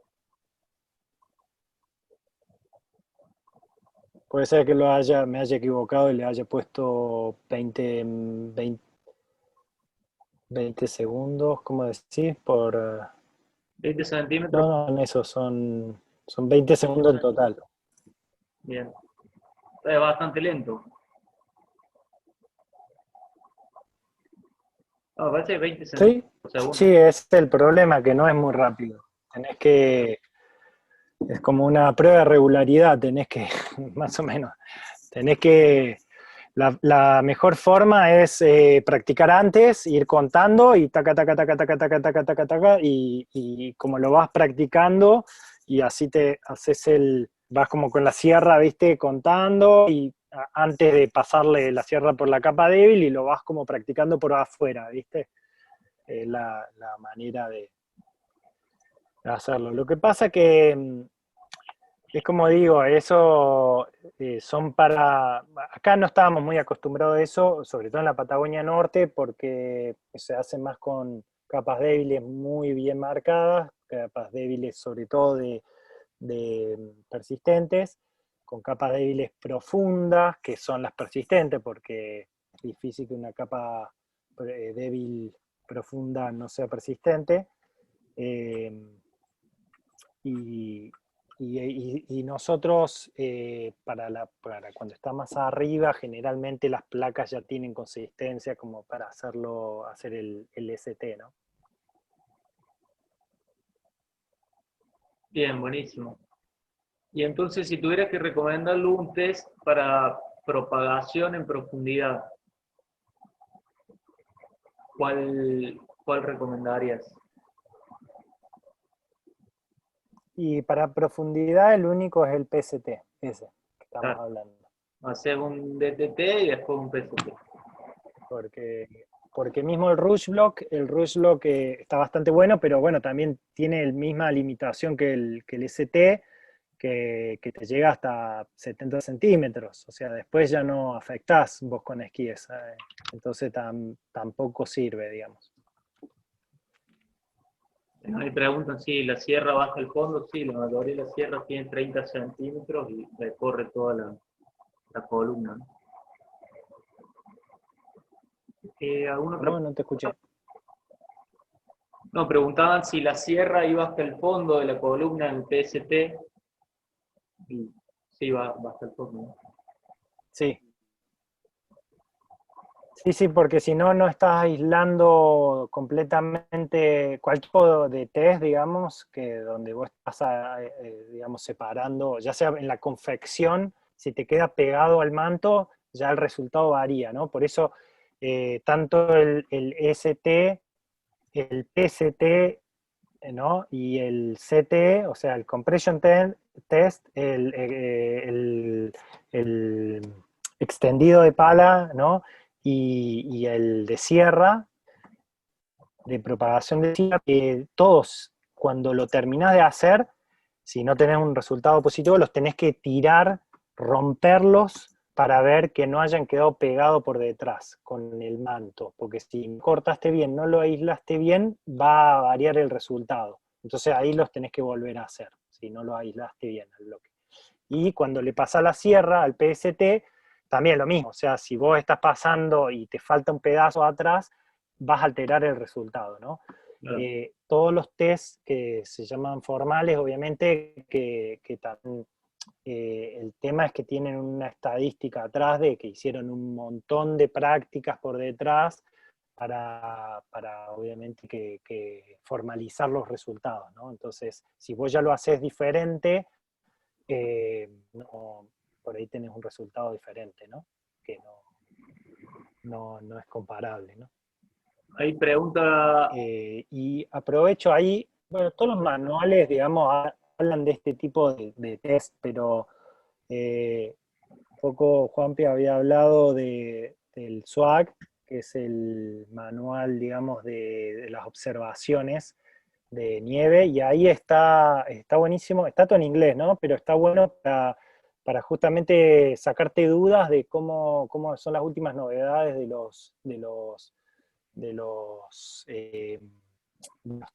Puede ser que me haya equivocado y le haya puesto 20 segundos, ¿cómo decís? 20 centímetros. No, en eso son 20 segundos en total. Bien. Es bastante lento. No, parece 20 Sí, centímetros por segundo. sí, es el problema, que no es muy rápido. Es como una prueba de regularidad, más o menos, la mejor forma es practicar antes, ir contando y taca, taca, taca, taca, taca, taca, taca, taca, y como lo vas practicando, y así te haces vas como con la sierra, ¿viste? Contando, y antes de pasarle la sierra por la capa débil, y lo vas como practicando por afuera, ¿viste? La manera de hacerlo. Lo que pasa que es como digo, eso son para... Acá no estábamos muy acostumbrados a eso, sobre todo en la Patagonia Norte, porque se hace más con capas débiles muy bien marcadas, capas débiles sobre todo de persistentes, con capas débiles profundas, que son las persistentes, porque es difícil que una capa débil profunda no sea persistente. Y, y nosotros, para cuando está más arriba, generalmente las placas ya tienen consistencia como para hacer el ST, ¿no? Bien, buenísimo. Y entonces, si tuvieras que recomendarle un test para propagación en profundidad, ¿cuál recomendarías? Y para profundidad el único es el PST, ese que estamos Claro. hablando. Hacer un DTT y después un PST. Porque mismo el Rush Block está bastante bueno, pero bueno, también tiene la misma limitación que el ST, que te llega hasta 70 centímetros, o sea, después ya no afectás vos con esquíes, entonces tampoco sirve, digamos. Me preguntan si la sierra baja el fondo. Sí, la mayoría de las sierras tienen 30 centímetros y recorre toda la columna. ¿Alguna otra No te escuché. pregunta? No, preguntaban si la sierra iba hasta el fondo de la columna en el PST. Y sí, va hasta el fondo, ¿no? Sí. Sí, porque si no, no estás aislando completamente cualquier tipo de test, digamos, que donde vos estás, digamos, separando, ya sea en la confección, si te queda pegado al manto, ya el resultado varía, ¿no? Por eso, tanto el ST el PST, ¿no? Y el CT, o sea, el Compression Test, el extendido de pala, ¿no? Y el de sierra, de propagación de sierra, todos, cuando lo terminás de hacer, si no tenés un resultado positivo, los tenés que tirar, romperlos, para ver que no hayan quedado pegados por detrás con el manto, porque si cortaste bien, no lo aislaste bien, va a variar el resultado. Entonces ahí los tenés que volver a hacer, si no lo aislaste bien al bloque. Y cuando le pasa la sierra al PST, también lo mismo, o sea, si vos estás pasando y te falta un pedazo atrás, vas a alterar el resultado, ¿no? Claro. Todos los tests que se llaman formales, obviamente, que también el tema es que tienen una estadística atrás de que hicieron un montón de prácticas por detrás para obviamente, que formalizar los resultados, ¿no? Entonces, si vos ya lo haces diferente, no, por ahí tenés un resultado diferente, ¿no? Que no es comparable, ¿no? Ahí pregunta, Y aprovecho ahí, bueno, todos los manuales, digamos, hablan de este tipo de test, pero un poco Juanpi había hablado del SWAG, que es el manual, digamos, de las observaciones de nieve, y ahí está buenísimo, está todo en inglés, ¿no? Pero está bueno para justamente sacarte dudas de cómo son las últimas novedades de los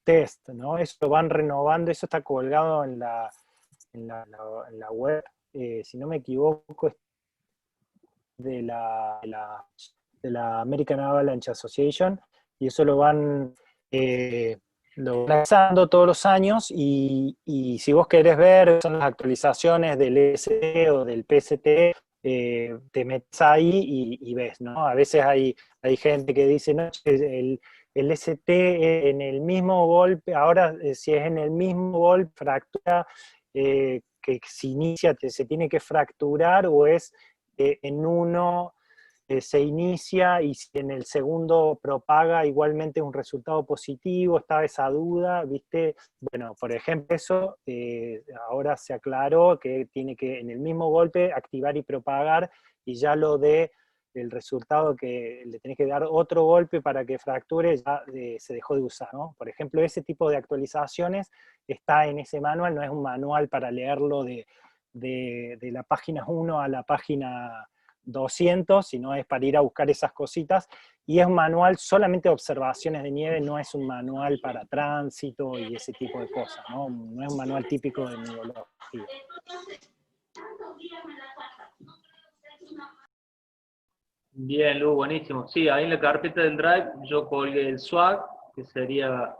test, ¿no? Eso lo van renovando, eso está colgado en la web, si no me equivoco, es de la American Avalanche Association, y eso lo van lanzando todos los años, y si vos querés ver, son las actualizaciones del ESC o del PST, te metes ahí y ves, ¿no? A veces hay gente que dice, no, el ST en el mismo golpe, ahora si es en el mismo golpe, fractura, que se inicia, se tiene que fracturar, o es en uno se inicia y si en el segundo propaga igualmente un resultado positivo, estaba esa duda, ¿viste? Bueno, por ejemplo, eso ahora se aclaró que tiene que en el mismo golpe activar y propagar, y ya lo de el resultado que le tenés que dar otro golpe para que fracture ya se dejó de usar, ¿no? Por ejemplo, ese tipo de actualizaciones está en ese manual, no es un manual para leerlo de la página 1 a la página 200, sino es para ir a buscar esas cositas, y es un manual solamente de observaciones de nieve, no es un manual para tránsito y ese tipo de cosas, ¿no? No es un manual típico de nivología. bien, Lu, buenísimo. Sí, ahí en la carpeta del Drive yo colgué el SWAG, que sería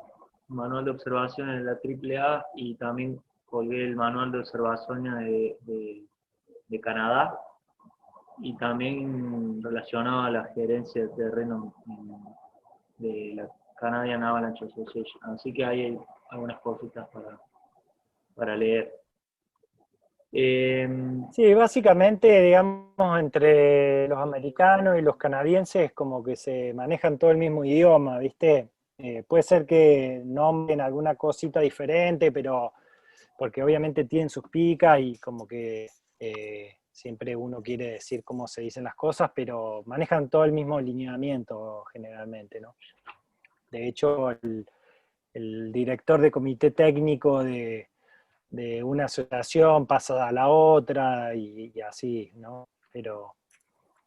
manual de observaciones de la AAA, y también colgué el manual de observaciones de Canadá, y también relacionado a la gerencia de terreno de la Canadian Avalanche Association. Así que ahí hay algunas cositas para leer. Sí, básicamente, digamos, entre los americanos y los canadienses como que se manejan todo el mismo idioma, ¿viste? Puede ser que nombren alguna cosita diferente, pero porque obviamente tienen sus picas y como que siempre uno quiere decir cómo se dicen las cosas, pero manejan todo el mismo lineamiento generalmente, ¿no? De hecho, el director de comité técnico de una asociación pasa a la otra y así, ¿no? Pero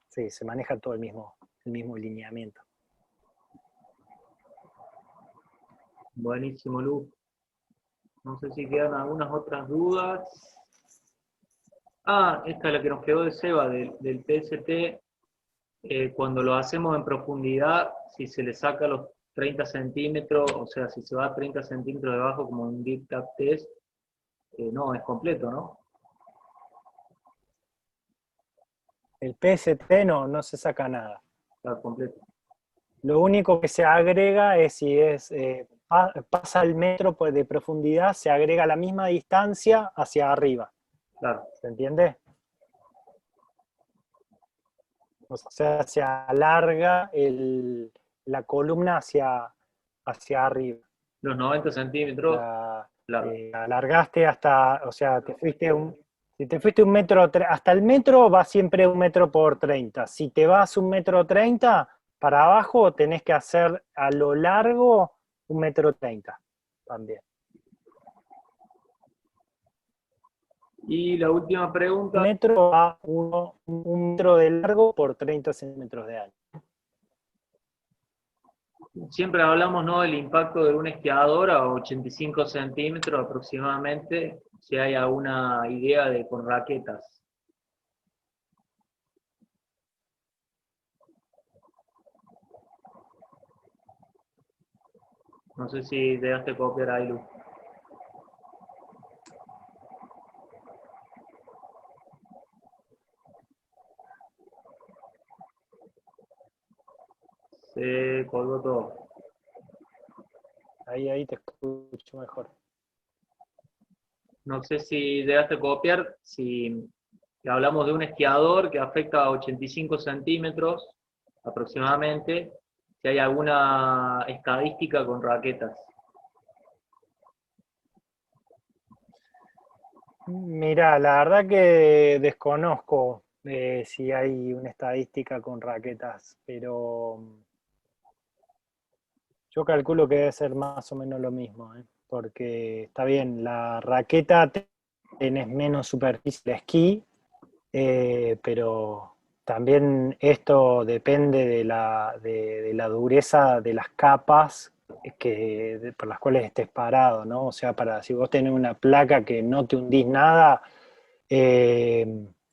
sí, se maneja todo el mismo lineamiento. Buenísimo, Lu. No sé si quedan algunas otras dudas. Ah, esta es la que nos quedó de Seba, del PST. Cuando lo hacemos en profundidad, si se le saca los 30 centímetros, o sea, si se va a 30 centímetros debajo como un deep tap test, no, es completo, ¿no? El PST no se saca nada. Está completo. Lo único que se agrega es si pasa el metro de profundidad, se agrega la misma distancia hacia arriba. Claro. ¿Se entiende? O sea, se alarga la columna hacia arriba. Los 90 centímetros, claro. Alargaste hasta, o sea, si te fuiste un metro, hasta el metro va siempre 1 metro por 30. Si te vas 1,30 m para abajo, tenés que hacer a lo largo 1,30 m también. Y la última pregunta. 1 metro a 1 metro de largo por 30 centímetros de ancho. Siempre hablamos, ¿no?, del impacto de un esquiador a 85 centímetros aproximadamente, si hay alguna idea de con raquetas. No sé si dejaste copiar ahí, Lu. Se colgó todo. Ahí te escucho mejor. No sé si dejaste copiar, si hablamos de un esquiador que afecta a 85 centímetros aproximadamente, si hay alguna estadística con raquetas. Mira, la verdad que desconozco si hay una estadística con raquetas, pero yo calculo que debe ser más o menos lo mismo, porque está bien, la raqueta tenés menos superficie de esquí, pero también esto depende de la dureza de las capas por las cuales estés parado, ¿no? O sea, si vos tenés una placa que no te hundís nada,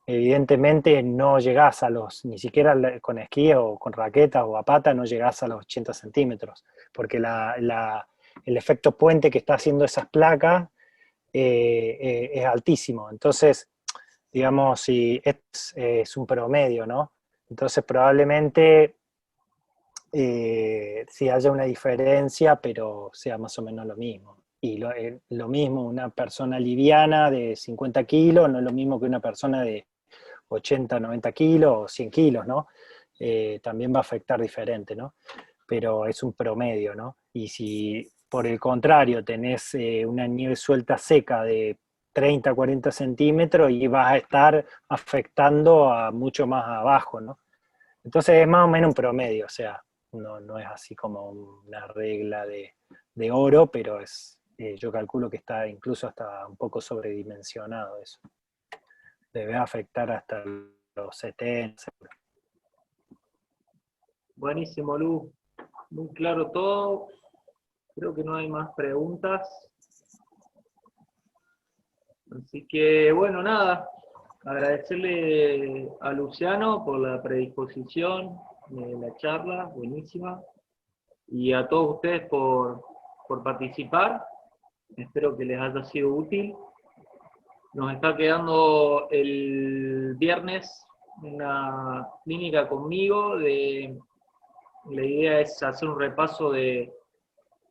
evidentemente no llegás ni siquiera con esquí o con raqueta o a pata, no llegás a los 80 centímetros, porque el efecto puente que está haciendo esas placas es altísimo. Entonces, digamos, si es un promedio, ¿no? Entonces probablemente sí haya una diferencia, pero sea más o menos lo mismo. Y lo mismo, una persona liviana de 50 kilos no es lo mismo que una persona de 80, 90 kilos o 100 kilos, ¿no? También va a afectar diferente, ¿no? Pero es un promedio, ¿no? Y si por el contrario tenés una nieve suelta seca de 30, 40 centímetros y vas a estar afectando a mucho más abajo, ¿no? Entonces es más o menos un promedio, o sea, no es así como una regla de oro, pero yo calculo que está incluso hasta un poco sobredimensionado eso. Debe afectar hasta los 70. Buenísimo, Lu. Muy claro todo. Creo que no hay más preguntas. Así que, bueno, nada. Agradecerle a Luciano por la predisposición de la charla, buenísima. Y a todos ustedes por participar. Espero que les haya sido útil. Nos está quedando el viernes una clínica conmigo. La idea es hacer un repaso de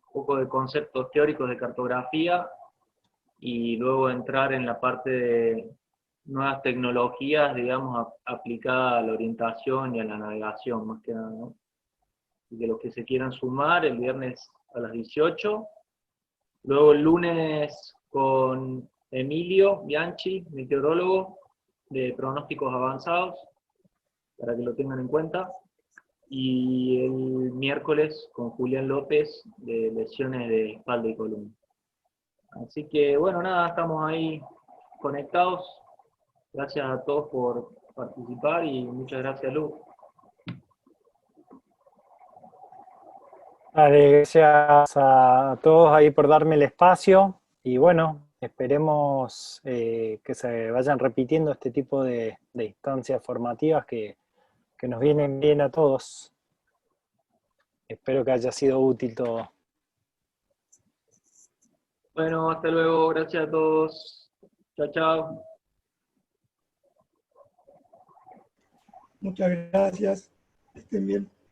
un poco de conceptos teóricos de cartografía y luego entrar en la parte de nuevas tecnologías, digamos, aplicadas a la orientación y a la navegación, más que nada, ¿no? Y que los que se quieran sumar, el viernes a las 18. Luego el lunes con Emilio Bianchi, meteorólogo de pronósticos avanzados, para que lo tengan en cuenta. Y el miércoles con Julián López de lesiones de espalda y columna. Así que bueno, nada, estamos ahí conectados. Gracias a todos por participar y muchas gracias, Lu. Vale, gracias a todos ahí por darme el espacio y bueno, esperemos que se vayan repitiendo este tipo de instancias formativas que nos vienen bien a todos. Espero que haya sido útil todo. Bueno, hasta luego, gracias a todos. Chao, chao. Muchas gracias. Estén bien.